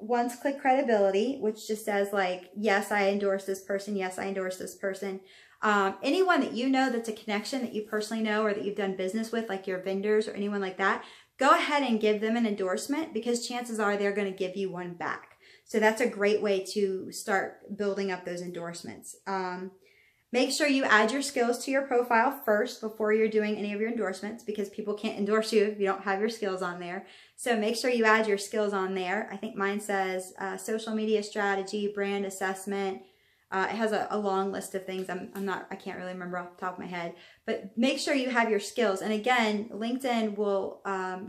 once-click credibility, which just says like, yes, I endorse this person. Yes, I endorse this person. Anyone that you know that's a connection that you personally know or that you've done business with, like your vendors or anyone like that, go ahead and give them an endorsement because chances are they're going to give you one back. So that's a great way to start building up those endorsements. Make sure you add your skills to your profile first before you're doing any of your endorsements because people can't endorse you if you don't have your skills on there. So make sure you add your skills on there. I think mine says social media strategy, brand assessment. It has a long list of things. I can't really remember off the top of my head, but make sure you have your skills. And again, LinkedIn will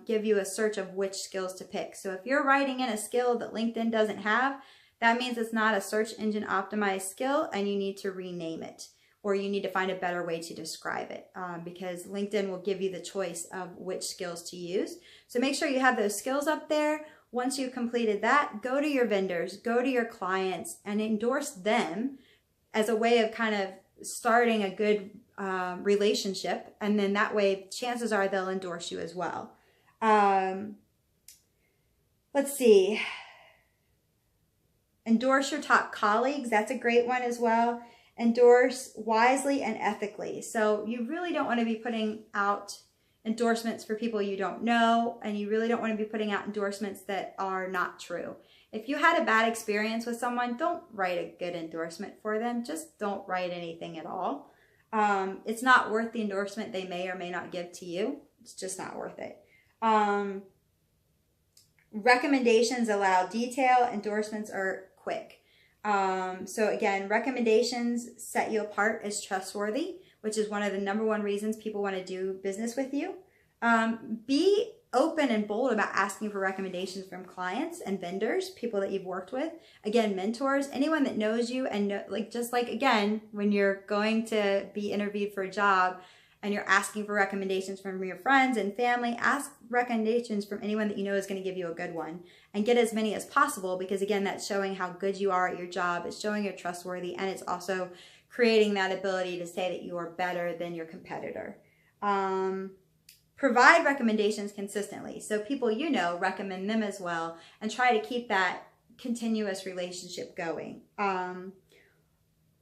give you a search of which skills to pick. So if you're writing in a skill that LinkedIn doesn't have, that means it's not a search engine optimized skill and you need to rename it or you need to find a better way to describe it because LinkedIn will give you the choice of which skills to use. So make sure you have those skills up there. Once you've completed that, go to your vendors, go to your clients and endorse them as a way of kind of starting a good relationship. And then that way, chances are they'll endorse you as well. Let's see. Endorse your top colleagues. That's a great one as well. Endorse wisely and ethically. So you really don't want to be putting out endorsements for people you don't know, and you really don't want to be putting out endorsements that are not true. If you had a bad experience with someone, don't write a good endorsement for them. Just don't write anything at all. It's not worth the endorsement they may or may not give to you. It's just not worth it. Recommendations allow detail. Endorsements are quick. So again, recommendations set you apart as trustworthy, which is one of the #1 reasons people want to do business with you. Be open and bold about asking for recommendations from clients and vendors, people that you've worked with. Again, mentors, anyone that knows you and just like, again, when you're going to be interviewed for a job and you're asking for recommendations from your friends and family, ask recommendations from anyone that you know is going to give you a good one and get as many as possible because again, that's showing how good you are at your job. It's showing you're trustworthy and it's also creating that ability to say that you are better than your competitor. Provide recommendations consistently. So people you know, recommend them as well and try to keep that continuous relationship going.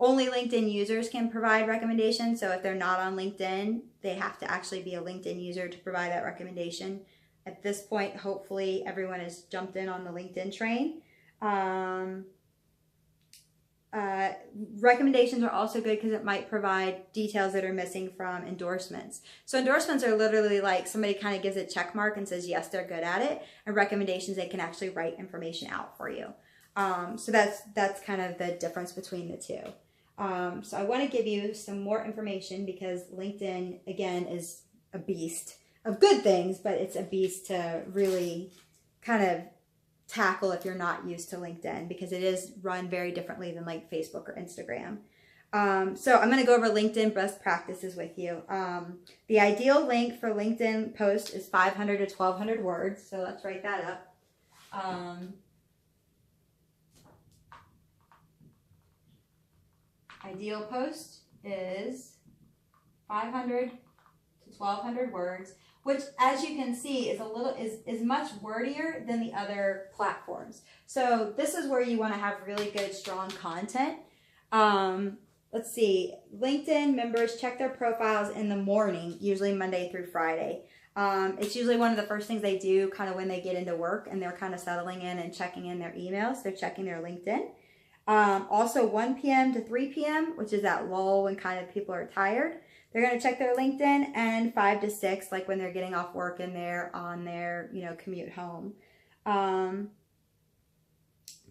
Only LinkedIn users can provide recommendations. So if they're not on LinkedIn, they have to actually be a LinkedIn user to provide that recommendation. At this point, hopefully everyone has jumped in on the LinkedIn train. Recommendations are also good because it might provide details that are missing from endorsements. So endorsements are literally like somebody kind of gives a check mark and says, yes, they're good at it. And recommendations, they can actually write information out for you. So that's kind of the difference between the two. So I want to give you some more information because LinkedIn, again, is a beast of good things, but it's a beast to really kind of tackle if you're not used to LinkedIn because it is run very differently than like Facebook or Instagram. So I'm going to go over LinkedIn best practices with you. The ideal length for LinkedIn post is 500 to 1200 words. So let's write that up. Ideal post is 500 to 1200 words, which as you can see is much wordier than the other platforms. So this is where you want to have really good, strong content. Let's see, LinkedIn members check their profiles in the morning, usually Monday through Friday. It's usually one of the first things they do kind of when they get into work and they're kind of settling in and checking in their emails. They're checking their LinkedIn. Also 1 p.m. to 3 p.m., which is that lull when kind of people are tired. They're going to check their LinkedIn, and 5 to 6, like when they're getting off work and they're on their, commute home.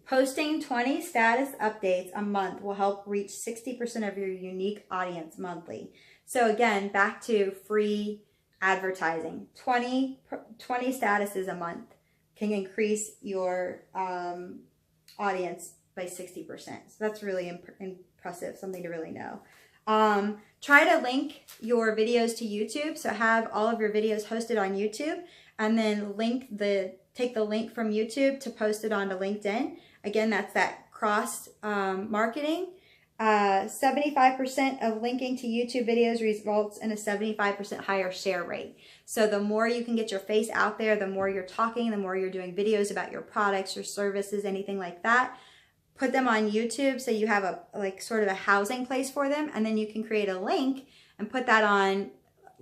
Posting 20 status updates a month will help reach 60% of your unique audience monthly. So again, back to free advertising. 20 statuses a month can increase your audience by 60%. So that's really impressive, something to really know. Try to link your videos to YouTube. So have all of your videos hosted on YouTube and then take the link from YouTube to post it onto LinkedIn. Again, that's that cross marketing. 75% of linking to YouTube videos results in a 75% higher share rate. So the more you can get your face out there, the more you're talking, the more you're doing videos about your products, your services, anything like that. Put them on YouTube so you have a like sort of a housing place for them, and then you can create a link and put that on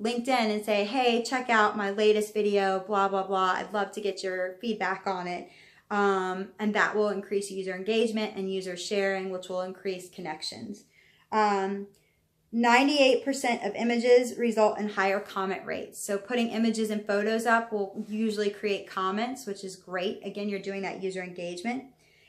LinkedIn and say, hey, check out my latest video, blah, blah, blah. I'd love to get your feedback on it. And that will increase user engagement and user sharing, which will increase connections. 98% of images result in higher comment rates. So putting images and photos up will usually create comments, which is great. Again, you're doing that user engagement.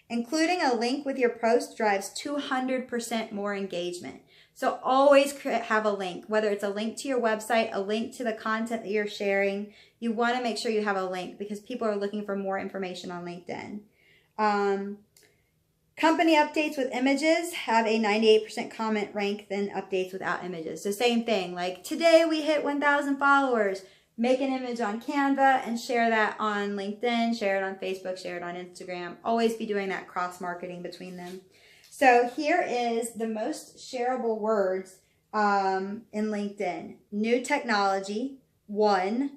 Including a link with your post drives 200% more engagement. So always have a link, whether it's a link to your website, a link to the content that you're sharing. You want to make sure you have a link because people are looking for more information on LinkedIn. Company updates with images have a 98% comment rank than updates without images. So same thing, like today we hit 1,000 followers. Make an image on Canva and share that on LinkedIn, share it on Facebook, share it on Instagram. Always be doing that cross-marketing between them. So here is the most shareable words in LinkedIn. New technology, won,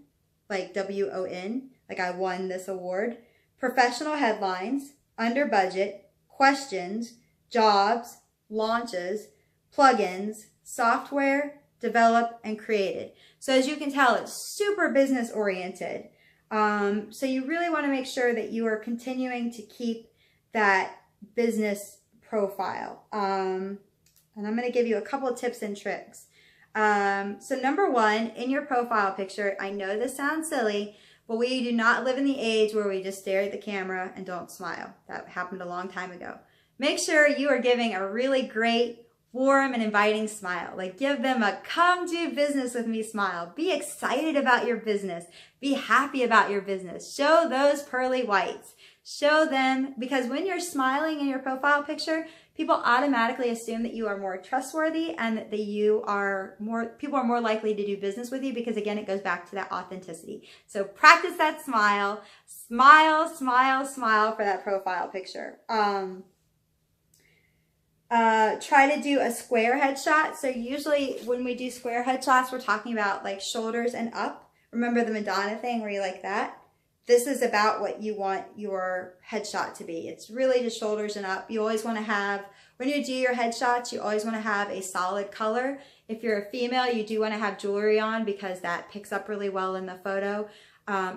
like W-O-N, like I won this award. Professional headlines, under budget, questions, jobs, launches, plugins, software, developed, and created. So as you can tell, it's super business oriented. So you really want to make sure that you are continuing to keep that business profile. And I'm going to give you a couple of tips and tricks. So number one, in your profile picture, I know this sounds silly, but we do not live in the age where we just stare at the camera and don't smile. That happened a long time ago. Make sure you are giving a really great, warm and inviting smile. Like give them a come do business with me smile. Be excited about your business. Be happy about your business. Show those pearly whites. Show them, because when you're smiling in your profile picture, people automatically assume that you are more trustworthy and that people are more likely to do business with you because again, it goes back to that authenticity. So practice that smile. Smile, smile, smile for that profile picture. Try to do a square headshot. So usually when we do square headshots, we're talking about like shoulders and up. Remember the Madonna thing where you like that? This is about what you want your headshot to be. It's really just shoulders and up. You always want to have, when you do your headshots, you always want to have a solid color. If you're a female, you do want to have jewelry on because that picks up really well in the photo.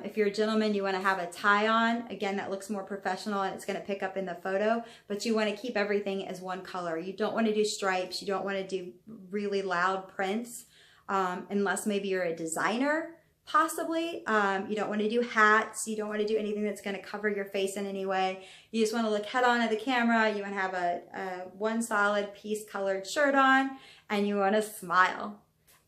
If you're a gentleman, you want to have a tie on. Again, that looks more professional and it's going to pick up in the photo, but you want to keep everything as one color. You don't want to do stripes. You don't want to do really loud prints unless maybe you're a designer, possibly. You don't want to do hats. You don't want to do anything that's going to cover your face in any way. You just want to look head on at the camera. You want to have a one solid piece colored shirt on and you want to smile.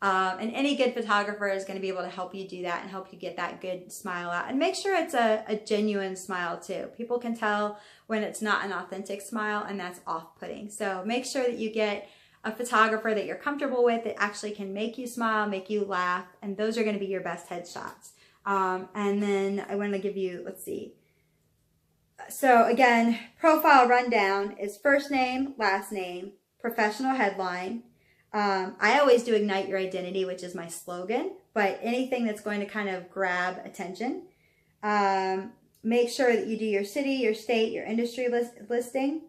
And any good photographer is going to be able to help you do that and help you get that good smile out. And make sure it's a genuine smile too. People can tell when it's not an authentic smile and that's off-putting. So make sure that you get a photographer that you're comfortable with that actually can make you smile, make you laugh, and those are going to be your best headshots. And then I want to give you, let's see. So again, profile rundown is first name, last name, professional headline. I always do ignite your identity, which is my slogan, but anything that's going to kind of grab attention. Make sure that you do your city, your state, your industry listing.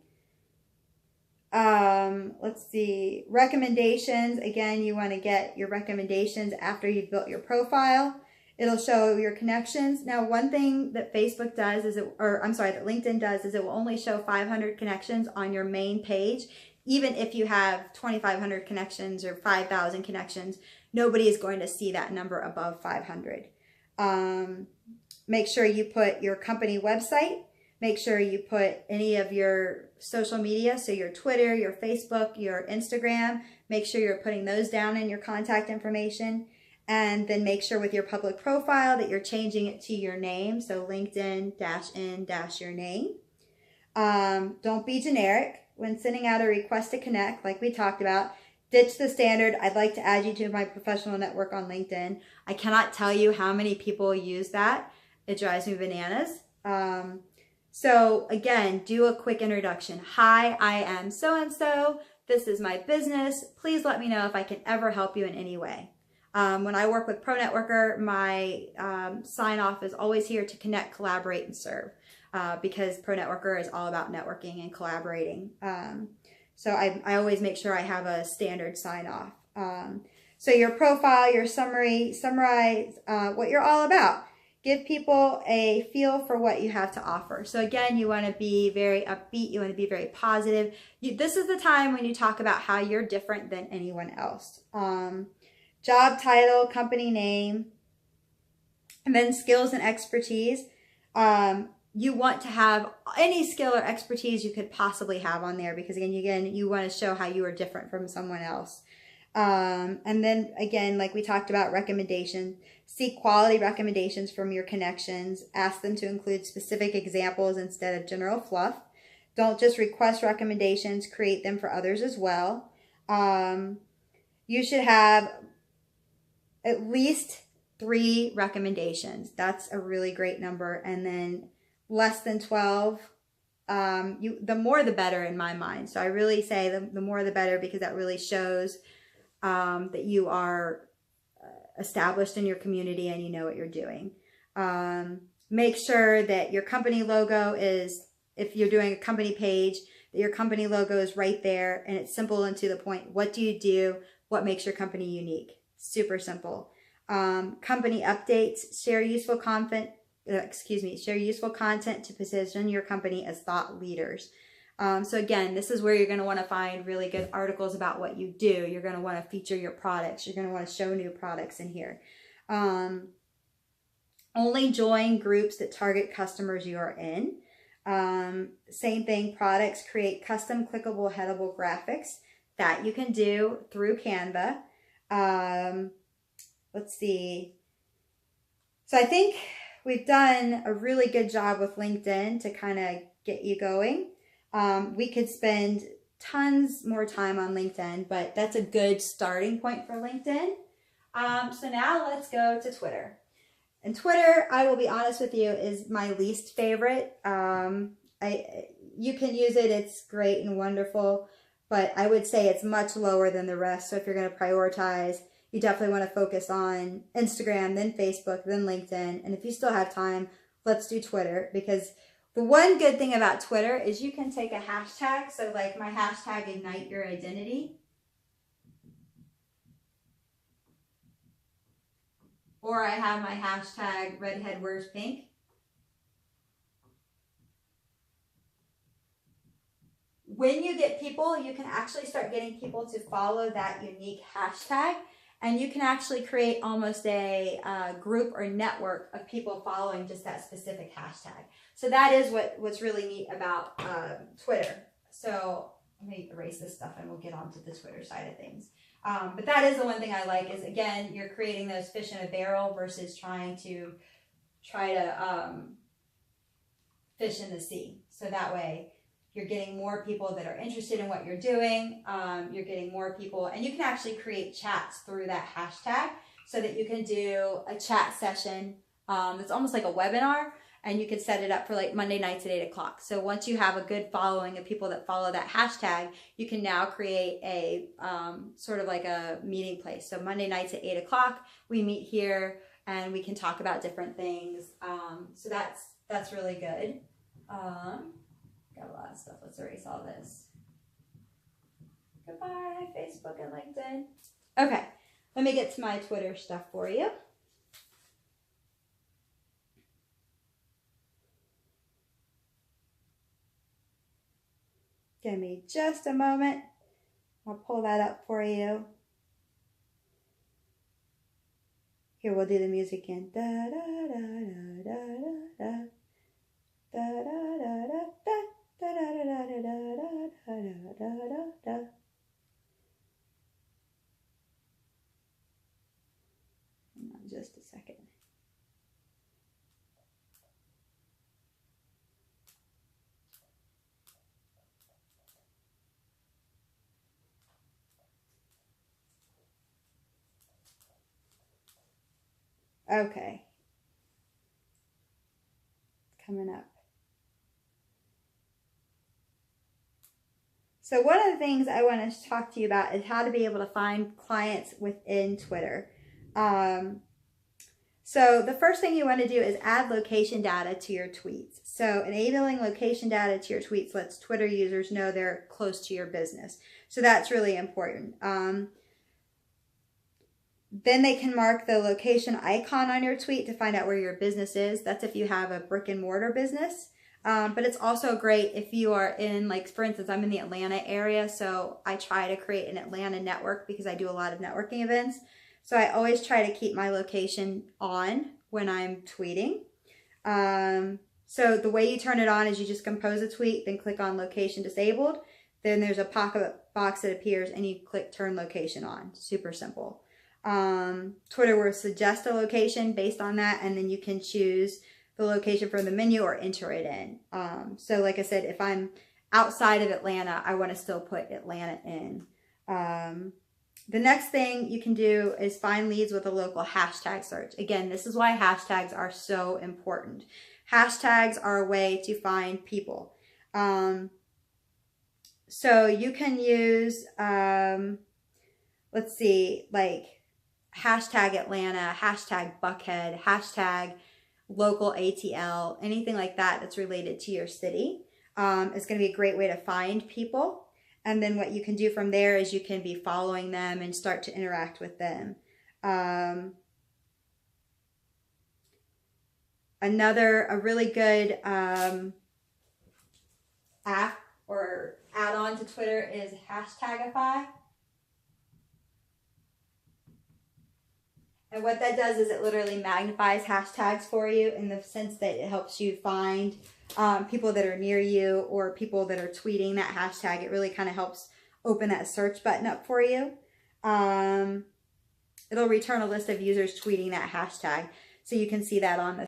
Let's see, recommendations. Again, you want to get your recommendations after you've built your profile. It'll show your connections. Now, one thing that Facebook does is that LinkedIn does is it will only show 500 connections on your main page. Even if you have 2,500 connections or 5,000 connections, nobody is going to see that number above 500. Make sure you put your company website. Make sure you put any of your social media, so your Twitter, your Facebook, your Instagram. Make sure you're putting those down in your contact information. And then make sure with your public profile that you're changing it to your name. So LinkedIn-in-your name. Don't be generic. When sending out a request to connect, like we talked about, ditch the standard, I'd like to add you to my professional network on LinkedIn. I cannot tell you how many people use that. It drives me bananas. So again, do a quick introduction. Hi, I am so-and-so. This is my business. Please let me know if I can ever help you in any way. When I work with Pro Networker, my sign off is always here to connect, collaborate, and serve, because Pro Networker is all about networking and collaborating. So I always make sure I have a standard sign off. So your profile, your summary, summarize what you're all about. Give people a feel for what you have to offer. So again, you want to be very upbeat. You want to be very positive. This is the time when you talk about how you're different than anyone else. Job title, company name, and then skills and expertise. You want to have any skill or expertise you could possibly have on there, because again, you want to show how you are different from someone else. And then again, like we talked about, recommendation. Seek quality recommendations from your connections. Ask them to include specific examples instead of general fluff. Don't just request recommendations, create them for others as well. You should have at least 3 recommendations. That's a really great number. And then less than 12, the more the better in my mind. So I really say the more the better, because that really shows that you are established in your community and you know what you're doing. Make sure that your company logo is, if you're doing a company page, that your company logo is right there and it's simple and to the point. What do you do? What makes your company unique? Super simple. Company updates. Share useful content. Share useful content to position your company as thought leaders. So again, this is where you're going to want to find really good articles about what you do. You're going to want to feature your products. You're going to want to show new products in here. Only join groups that target customers you are in. Same thing, products. Create custom clickable, headable graphics. That you can do through Canva. Let's see. So I think we've done a really good job with LinkedIn to kind of get you going. We could spend tons more time on LinkedIn, but that's a good starting point for LinkedIn. So now let's go to Twitter. And Twitter, I will be honest with you, is my least favorite. You can use it. It's great and wonderful, but I would say it's much lower than the rest. So if you're going to prioritize, you definitely want to focus on Instagram, then Facebook, then LinkedIn. And if you still have time, let's do Twitter, because the one good thing about Twitter is you can take a hashtag. So like my hashtag, Ignite Your Identity. Or I have my hashtag, Redhead Wears Pink. When you get people, you can actually start getting people to follow that unique hashtag. And you can actually create almost a group or network of people following just that specific hashtag. So that is what's really neat about Twitter. So let me erase this stuff and we'll get on to the Twitter side of things. But that is the one thing I like is, again, you're creating those fish in a barrel versus trying to fish in the sea. So that way you're getting more people that are interested in what you're doing. You're getting more people, and you can actually create chats through that hashtag so that you can do a chat session. It's almost like a webinar, and you can set it up for like Monday nights at 8 o'clock. So once you have a good following of people that follow that hashtag, you can now create a sort of like a meeting place. So Monday nights at 8 o'clock, we meet here and we can talk about different things. So that's really good. Got a lot of stuff. Let's erase all this. Goodbye, Facebook and LinkedIn. Okay, let me get to my Twitter stuff for you. Give me just a moment. I'll pull that up for you. Here, we'll do the music again. Da da da da da da da da da da da. Da, da, da, da, da, da, da, da, da, da. Hang on just a second. Okay. Coming up. So one of the things I want to talk to you about is how to be able to find clients within Twitter. So the first thing you want to do is add location data to your tweets. So enabling location data to your tweets lets Twitter users know they're close to your business. So that's really important. Then they can mark the location icon on your tweet to find out where your business is. That's if you have a brick and mortar business. But it's also great if you are in, like, for instance, I'm in the Atlanta area, so I try to create an Atlanta network because I do a lot of networking events. So I always try to keep my location on when I'm tweeting. So the way you turn it on is you just compose a tweet, then click on location disabled. Then there's a pop-up box that appears and you click turn location on. Super simple. Twitter will suggest a location based on that, and then you can choose the location from the menu or enter it in. So like I said, if I'm outside of Atlanta, I want to still put Atlanta in. The next thing you can do is find leads with a local hashtag search. Again, this is why hashtags are so important. Hashtags are a way to find people. So you can use, let's see, like hashtag Atlanta, hashtag Buckhead, hashtag local ATL, anything like that that's related to your city. It's going to be a great way to find people. And then what you can do from there is you can be following them and start to interact with them. A really good app or add-on to Twitter is Hashtagify. And what that does is it literally magnifies hashtags for you in the sense that it helps you find people that are near you or people that are tweeting that hashtag. It really kind of helps open that search button up for you. It'll return a list of users tweeting that hashtag. So you can see that on the